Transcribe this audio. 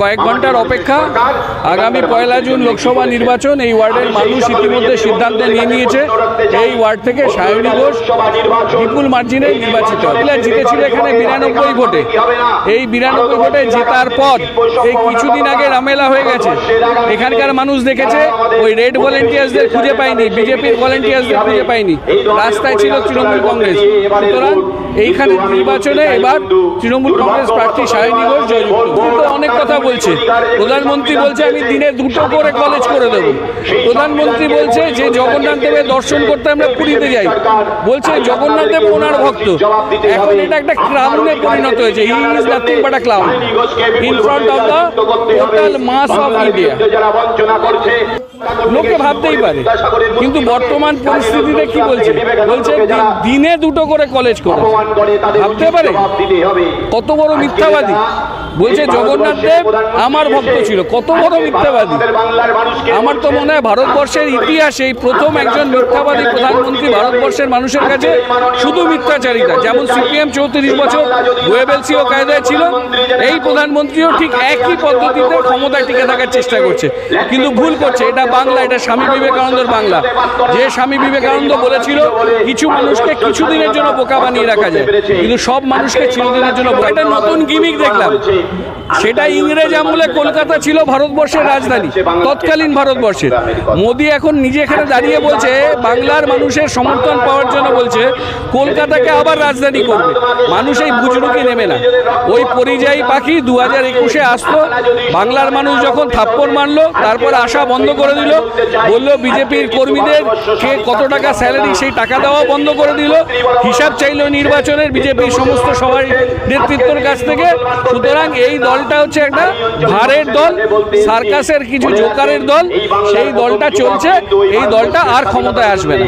কয়েক ঘন্টার অপেক্ষা। আগামী 1 জুন লোকসভা নির্বাচন। এই ওয়ার্ডের মানুষ ইতিমধ্যে সিদ্ধান্ত নিয়ে নিয়েছে এই ওয়ার্ড থেকে সায়নী ঘোষ বিপুল মার্জিনে নির্বাচিত জিতেছিল এখানে 92 ভোটে। এই 92 ভোটে জেতার পর এই কিছুদিন আগে রামেলা হয়ে গেছে। এখানকার মানুষ দেখেছে ওই রেড ভলেন্টিয়ার্সদের খুঁজে পায়নি, বিজেপির ভলেন্টিয়ার্সদের খুঁজে পায়নি, রাস্তায় ছিল তৃণমূল কংগ্রেস। সুতরাং এইখানে নির্বাচনে এবার তৃণমূল কংগ্রেস প্রার্থী সায়নী ঘোষ জয়যুক্ত। অনেক কথা বলছে, প্রধানমন্ত্রী বলছে আমি দিনে 2টো করে কলেজ করে দেবো। প্রধানমন্ত্রী বলছে যে জগন্নাথ দেবের দর্শন করতে আমরা পুরীতে যাই, বলছে জগন্নাথ দেব ওনার ভক্ত। এখন এটা একটা ক্লাউনে পরিণত হয়েছে। He is nothing but a clown in front of the total mass of India. লোকে ভাবতেই পারে, কিন্তু বর্তমান পরিস্থিতিতে কি বলছে? বলছে দিনে 2টো করে কলেজ করে। ভাবতে পারে কত বড় মিথ্যাবাদী। বলছে জগন্নাথ দেব আমার ভক্ত ছিল। কত বড় মিথ্যাবাদী! আমার তো মনে হয় ভারতবর্ষের ইতিহাসে এই প্রথম একজন মিথ্যাবাদী প্রধানমন্ত্রী ভারতবর্ষের মানুষের কাছে শুধু মিথ্যাচারিতা। যেমন সিপিএম 34 বছর গোয়েবেলসিও কায়দায় ছিল, এই প্রধানমন্ত্রীও ঠিক একই পদ্ধতিতে ক্ষমতায় টিকে থাকার চেষ্টা করছে, কিন্তু ভুল করছে। এটা বাংলা, এটা স্বামী বিবেকানন্দের বাংলা। যে স্বামী বিবেকানন্দ বলেছিল কিছু মানুষকে কিছুদিনের জন্য বোকা বানিয়ে রাখা যায়, কিন্তু সব মানুষকে চিরদিনের জন্য। একটা নতুন গিমিক দেখলাম, সেটা ইংরেজ আমলে কলকাতা ছিল ভারতবর্ষের রাজধানী, তৎকালীন ভারতবর্ষের। মোদি এখন নিজে এখানে দাঁড়িয়ে বলছে বাংলার মানুষের সমর্থন পাওয়ার জন্য বলছে কলকাতাকে আবার রাজধানী করবে। মানুষ এই বুজরুকি নেবে না। ওই পরিযায়ী পাখি 2021-এ আসতো, বাংলার মানুষ যখন থাপ্পড় মারলো তারপর আসা বন্ধ করে দিল, বললো বিজেপির কর্মীদের কে কত টাকা স্যালারি সেই টাকা দেওয়া বন্ধ করে দিল, হিসাব চাইল নির্বাচনের বিজেপির সমস্ত সবাই নেতৃত্বের কাছ থেকে। সুতরাং এই দলটা হচ্ছে একটা ভারের দল, সার্কাসের কিছু জোকারের দল। সেই দলটা চলছে, এই দলটা আর ক্ষমতায় আসবে না।